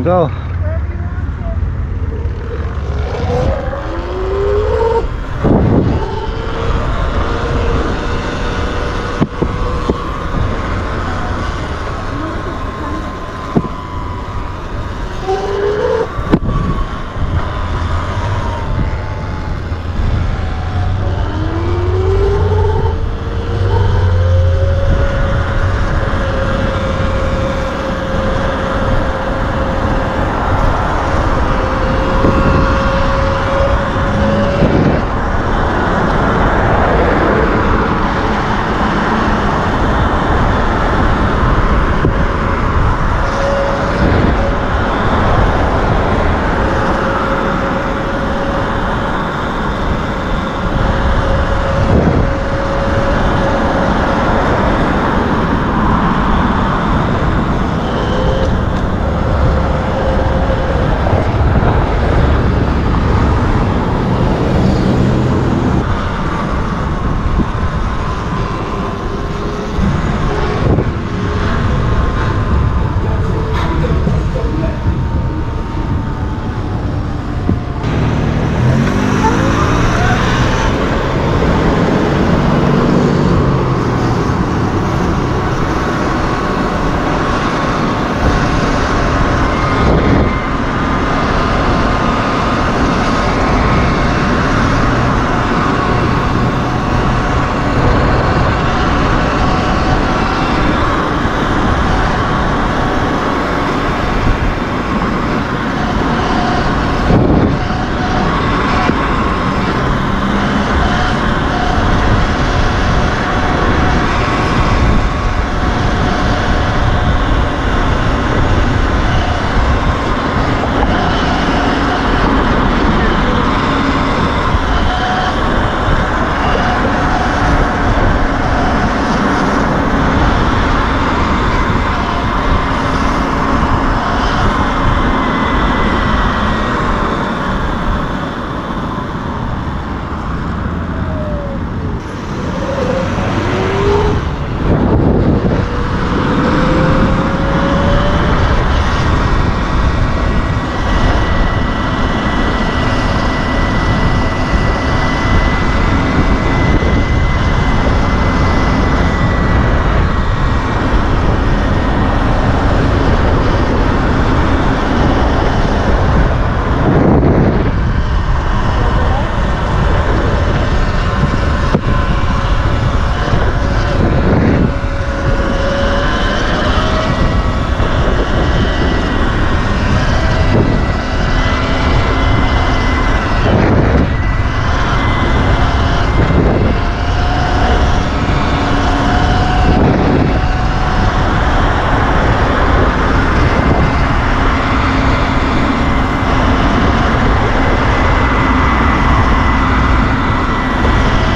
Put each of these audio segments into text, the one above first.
to go?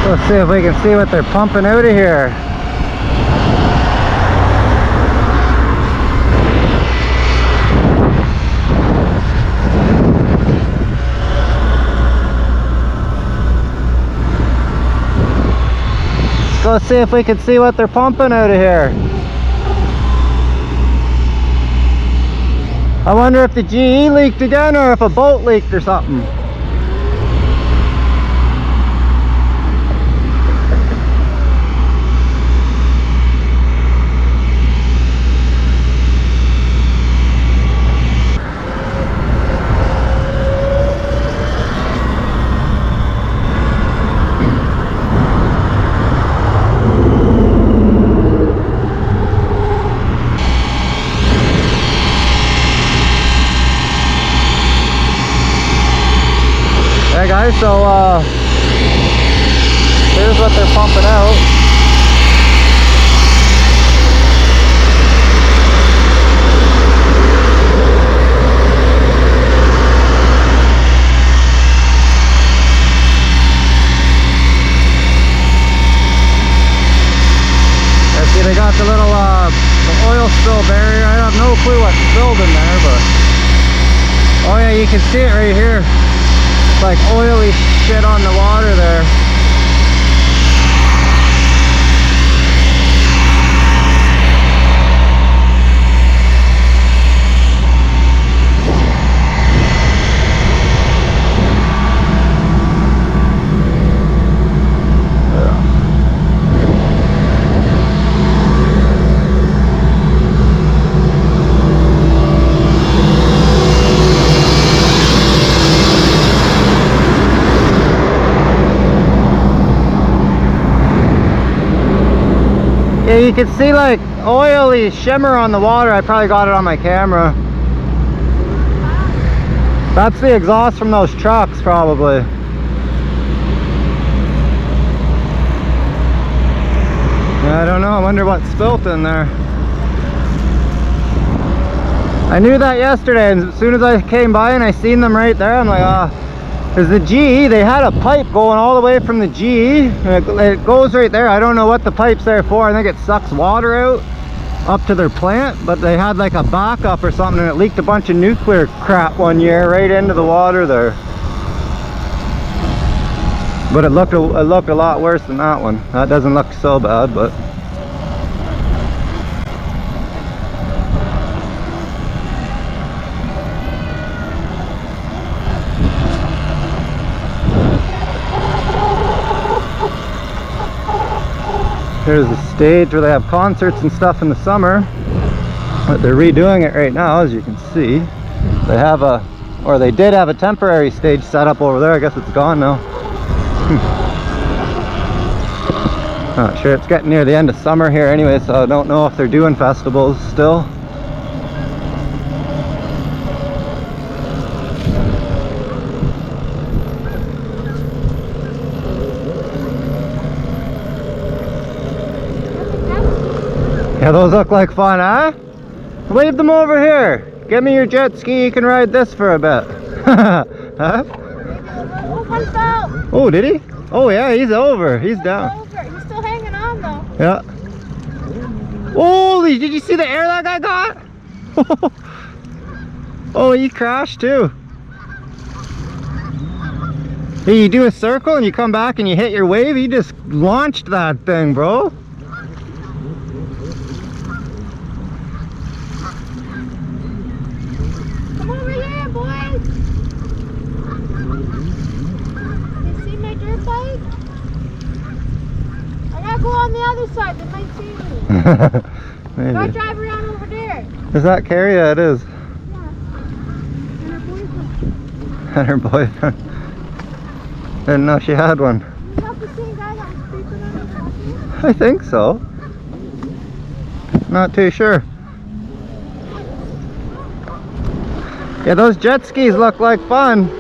Let's see if we can see what they're pumping out of here. Let's go see if we can see what they're pumping out of here. I wonder if the GE leaked again or if a boat leaked or something. Hey guys, so here's what they're pumping out. See, they got the little the oil spill barrier. I have no clue what's spilled in there, but oh yeah, you can see it right here. It's like oily shit on the water there. You can see like oily shimmer on the water. I probably got it on my camera. That's the exhaust from those trucks probably. Yeah, I don't know. I wonder what spilt in there. I knew that yesterday, and as soon as I came by and I seen them right there, I'm like, ah. Because the GE, they had a pipe going all the way from the GE. It goes right there. I don't know what the pipe's there for. I think it sucks water out up to their plant, but they had like a backup or something, and it leaked a bunch of nuclear crap one year right into the water there. But it looked a lot worse than that one. That doesn't look so bad, but here's the stage where they have concerts and stuff in the summer, but they're redoing it right now, as you can see. They have they did have a temporary stage set up over there. I guess it's gone now. Not sure. It's getting near the end of summer here anyway, so I don't know if they're doing festivals still. Yeah, those look like fun, huh? Wave them over here. Give me your jet ski, you can ride this for a bit. Huh? Oh, did he? Oh yeah, he's over. He's down. He's still hanging on though. Yeah. Holy, did you see the air that guy got? Oh, he crashed too. Hey, you do a circle and you come back and you hit your wave, he just launched that thing, bro. Come over here, boys. You see my dirt bike? I gotta go on the other side, they might see me. Maybe. Go drive around over there. Is that Carrie? Yeah, it is. Yeah. And her boyfriend. And her boyfriend. Didn't know she had one. Is that the same guy that was creeping on the property? I think so. Not too sure. Yeah, those jet skis look like fun.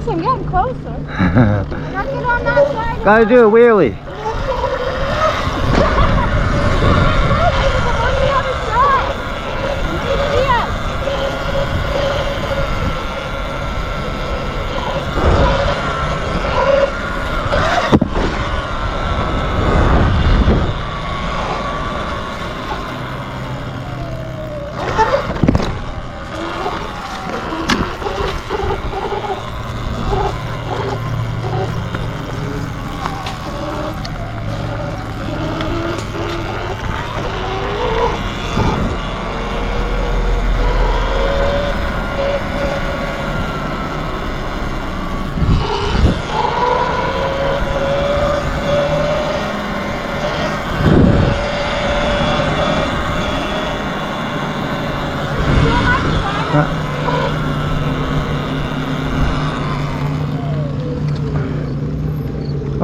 I'm getting closer. Now get on that side. Gotta do a wheelie.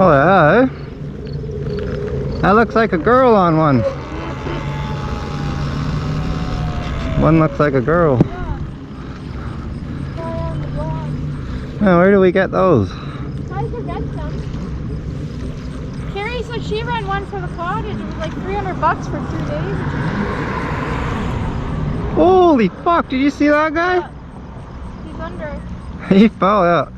Oh yeah, eh? That looks like a girl on one. One looks like a girl. Oh, where do we get those? How did you get them? Carrie said she ran one for the cottage. It was like $300 for 2 days. Holy fuck, did you see that guy? He's under. He fell out.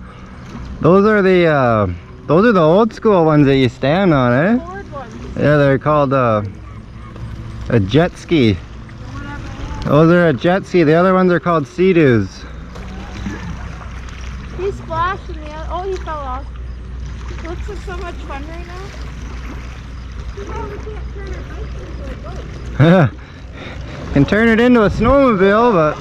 Those are the old school ones that you stand on, eh? Board ones. Yeah, they're called a jet ski. Whatever. Those are a jet ski. The other ones are called Sea-Doos. He splashed in the other. Oh, he fell off. Looks like so much fun right now. You probably can't turn our bike into a boat. Can turn it into a snowmobile, but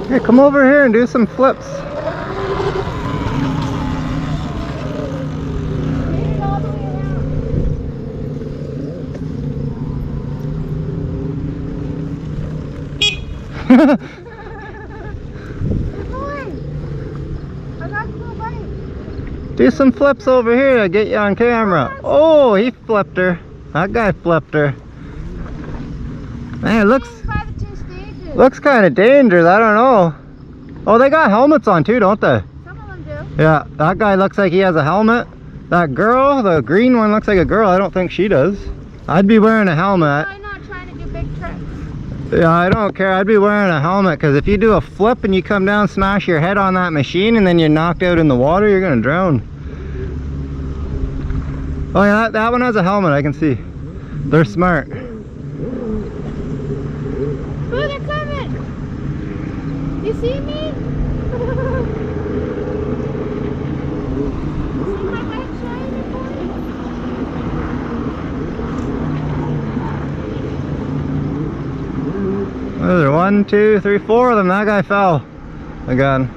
here, come over here and do some flips. Made it all the way around. Good boy. I got you a bite. Do some flips over here to get you on camera. Oh, he flipped her. That guy flipped her. Man, it looks By the two stages. looks kind of dangerous. I don't know. Oh, they got helmets on too, don't they? Some of them do. Yeah, that guy looks like he has a helmet. That girl, the green one, looks like a girl. I don't think she does. I'd be wearing a helmet. Probably not trying to do big tricks. Yeah, I don't care. I'd be wearing a helmet because if you do a flip and you come down, smash your head on that machine, and then you're knocked out in the water, you're gonna drown. Oh yeah, that one has a helmet. I can see. They're smart. Oh, they're coming! You see me? See my bike shining for you? Oh, there are 1, 2, 3, 4 of them. That guy fell again.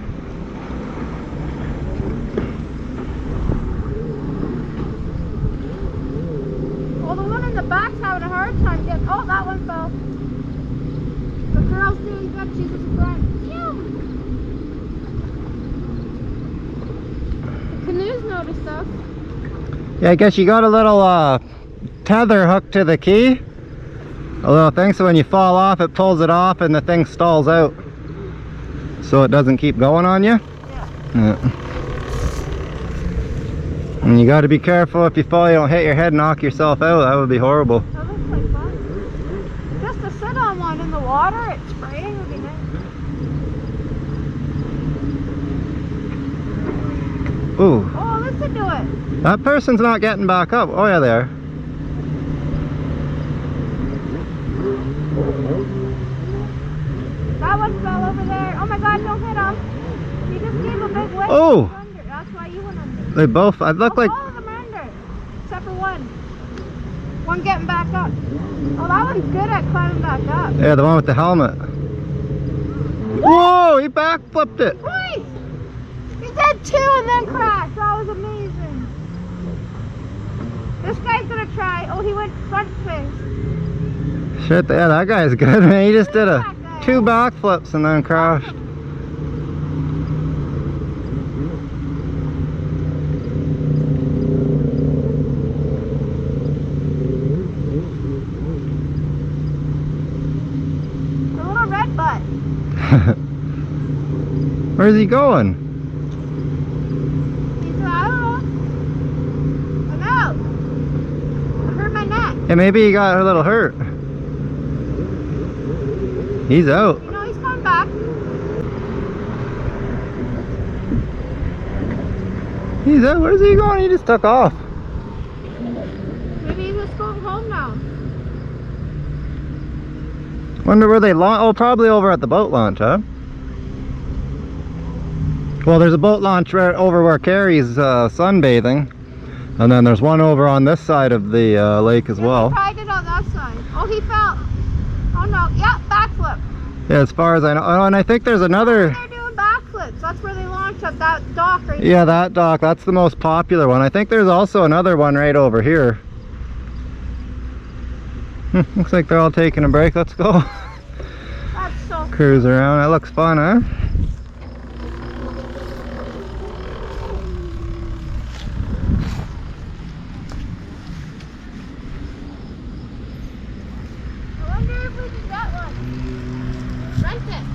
Well, the one in the back's having a hard time getting. Oh, that one fell. The girl's doing good. She's at the front. Phew. The canoes noticed us. Yeah, I guess you got a little tether hooked to the key. A little thing, so when you fall off, it pulls it off and the thing stalls out. So it doesn't keep going on you. Yeah. And you got to be careful if you fall, you don't hit your head and knock yourself out. That would be horrible. That looks like fun. Just to sit on one in the water, it's spraying would be nice. Ooh, Oh, listen to it. that person's not getting back up. Oh yeah, they are. That one fell over there. Oh my God, don't hit him. He just gave a big wave. Oh. He went under. That's why you went under. They both, I look like, All of them are under, except for one. One getting back up. Oh, that one's good at climbing back up. yeah, the one with the helmet. Whoa, he backflipped it. Nice! He did two and then crashed. That was amazing. This guy's gonna try. Oh, he went front face. Shit, yeah, that guy's good, man. He just did two backflips and then crashed. The little red butt. Where's he going? He's I don't know. I'm out. I hurt my neck. Yeah, maybe he got a little hurt. He's out. You know, he's coming back. He's out. Where's he going? He just took off. Maybe he's just going home now. Wonder where they launch. Oh, probably over at the boat launch, huh? Well, there's a boat launch right over where Carrie's sunbathing. And then there's one over on this side of the lake as Yeah, well. He tried it on that side. Oh, he fell. Oh no. Yeah, backflip. Yeah, as far as I know. Oh, and I think there's another. They're doing backflips. That's where they launched at that dock right Yeah, that dock. That's the most popular one. I think there's also another one right over here. Looks like they're all taking a break. Let's go. That's so Cruise around. That looks fun, huh? I wonder if we can get one. Rent it.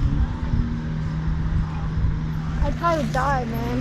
I'd probably die, man.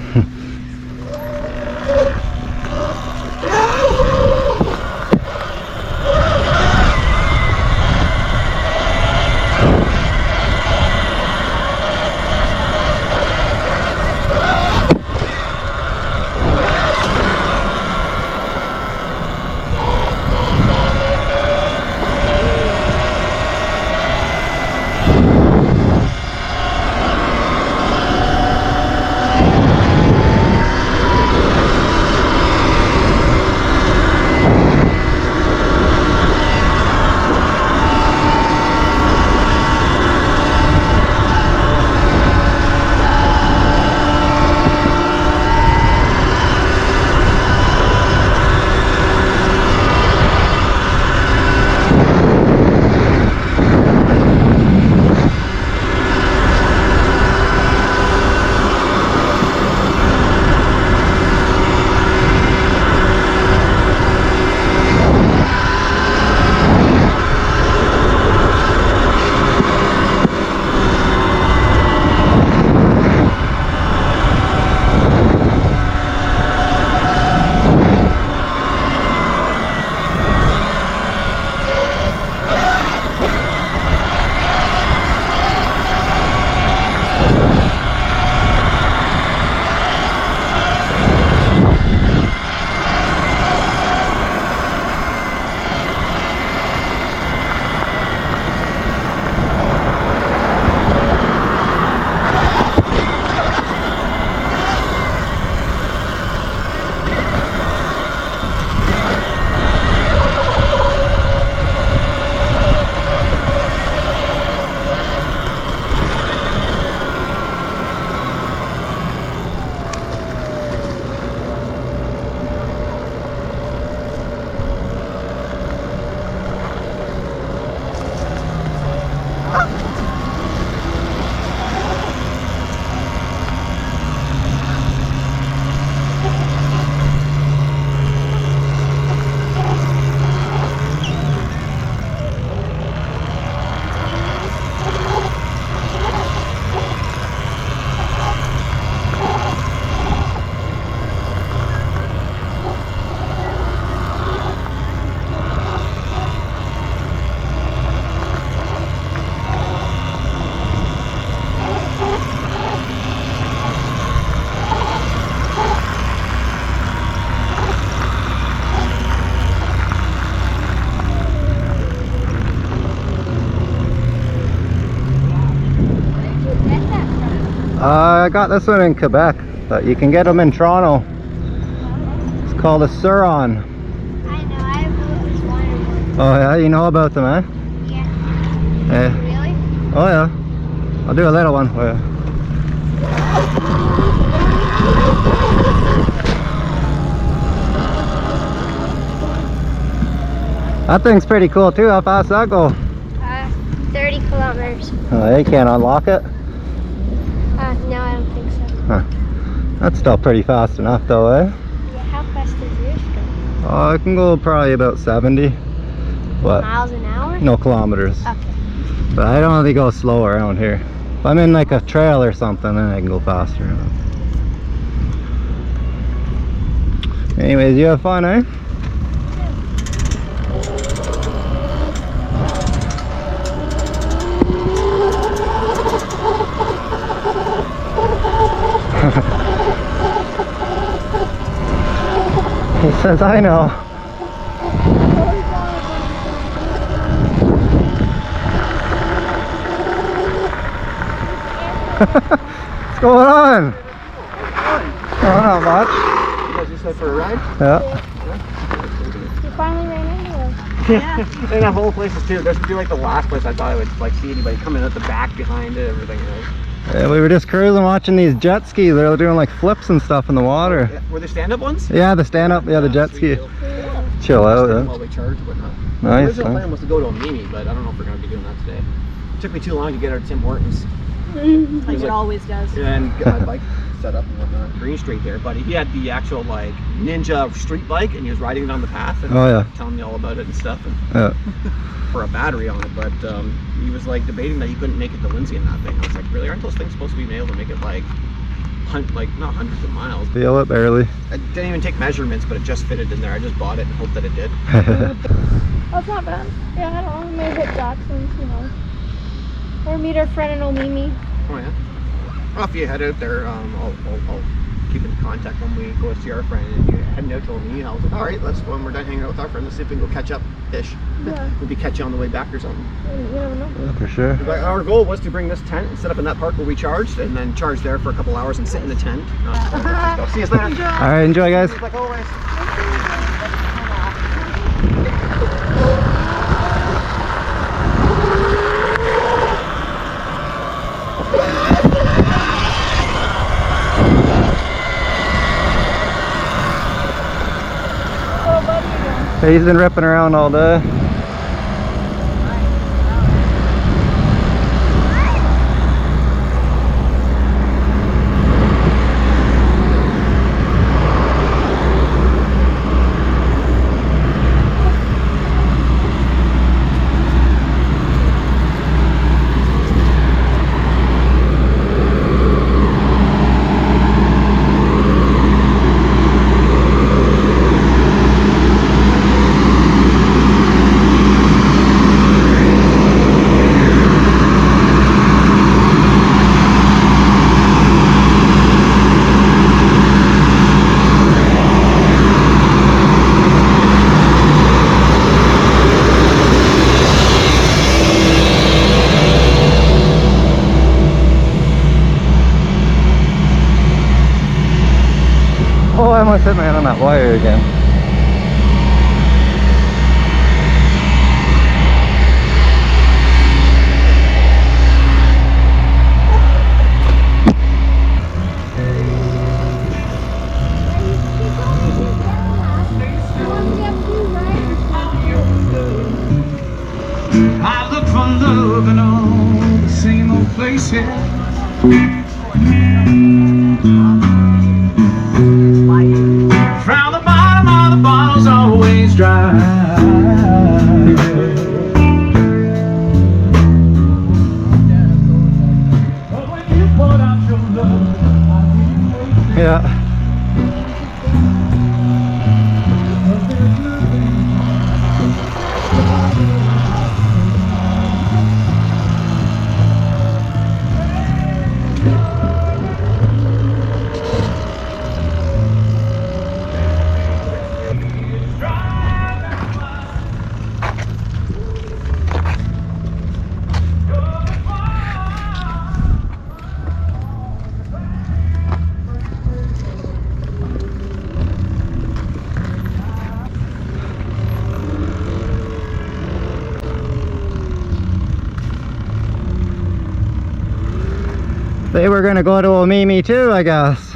I got this one in Quebec, but you can get them in Toronto. It's called a Suron. I know, I've always wanted one. Oh yeah, you know about them, eh? Yeah. Yeah. Really? Oh yeah. I'll do a little one for you. That thing's pretty cool too. How fast does that go? 30 kilometers. Oh, you can't unlock it. No, I don't think so. Huh. That's still pretty fast enough though, eh? Yeah, how fast does yours go? Oh, it can go probably about 70. But Miles an hour? no kilometers. Okay. But I don't really go slow around here. If I'm in like a trail or something, then I can go faster. Anyways, you have fun, eh? He says, I know. What's going on? Oh, not much. You guys just went for a ride? Yeah. You finally ran into him. Yeah. And that whole place is too. This would be like the last place I thought I would like see anybody coming out the back behind it, everything. Yeah, we were just cruising watching these jet skis. They're doing like flips and stuff in the water. Yeah. Were there stand-up ones? Yeah, the stand-up, yeah, the jet Sweet ski. deal. Chill out, Stay yeah. while we charge and whatnot. Nice, The original nice. plan was to go to a Mimi, but I don't know if we're going to be doing that today. It took me too long to get our Tim Hortons Like it always does. and get my bike set up and whatnot. Green Street there, but he had the actual like Ninja street bike and he was riding it on the path and Oh, yeah. telling me all about it and stuff and Yeah. for a battery on it. But he was like debating that he couldn't make it to Lindsay in that thing. I was like, really? Aren't those things supposed to be able to make it like not hundreds of miles? Feel it barely. I didn't even take measurements, but it just fitted in there. I just bought it and hoped that it did. That's not bad. Yeah, I don't know. Maybe hit Jackson's, you know. Or meet our friend in Omimi. Oh yeah. Well, if you head out there, I'll keep in contact when we go see our friend. And if you're heading out to me, I was like, all right, let's when we're done hanging out with our friend, let's see if we can go catch up ish. Yeah. Maybe catch you on the way back or something. You never know. Yeah, for sure. Like, our goal was to bring this tent and set up in that park where we charged, and then charge there for a couple hours and sit in the tent. So, see you later. Enjoy. All right, enjoy, guys. Like always. Oh, buddy, again. Hey, he's been ripping around all day. Oh, I almost hit my head on that wire again. I look for love in all the same old places. From the bottom of the bottle's always dry. But when you pour out your love, I Yeah. They were gonna go to Omimi too, I guess.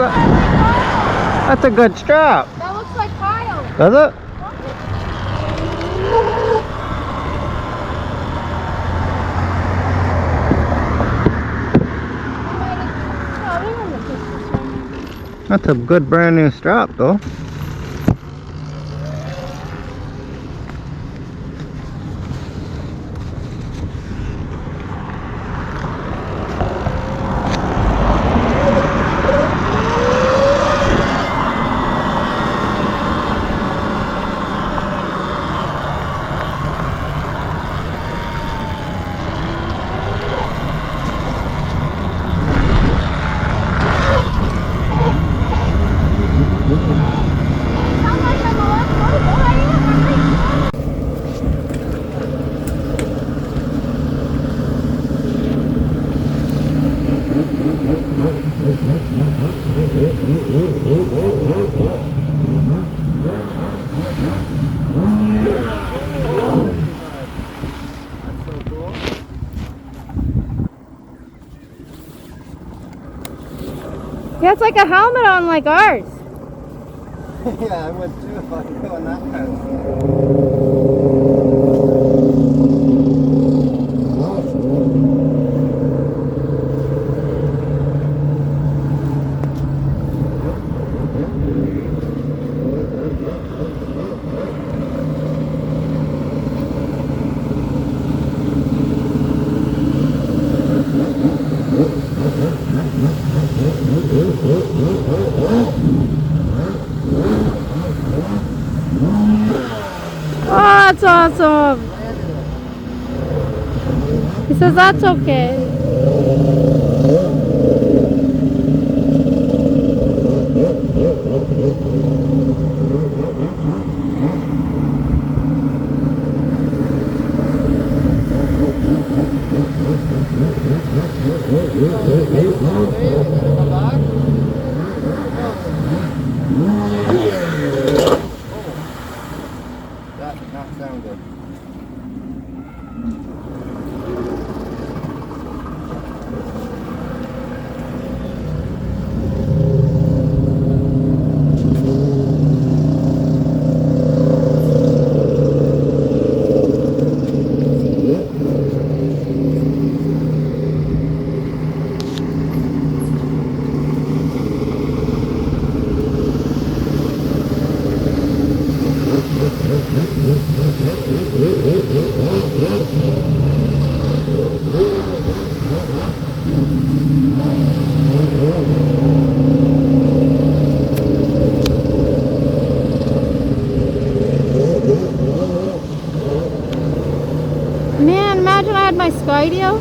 That's a good strap. That looks like Kyle. Does it? That's a good brand new strap though. Yeah, it's like a helmet on like ours. Yeah, I would too if I could go in that house. Oh, that's awesome. He says that's okay. That did not sound good. Man, imagine I had my Skydio.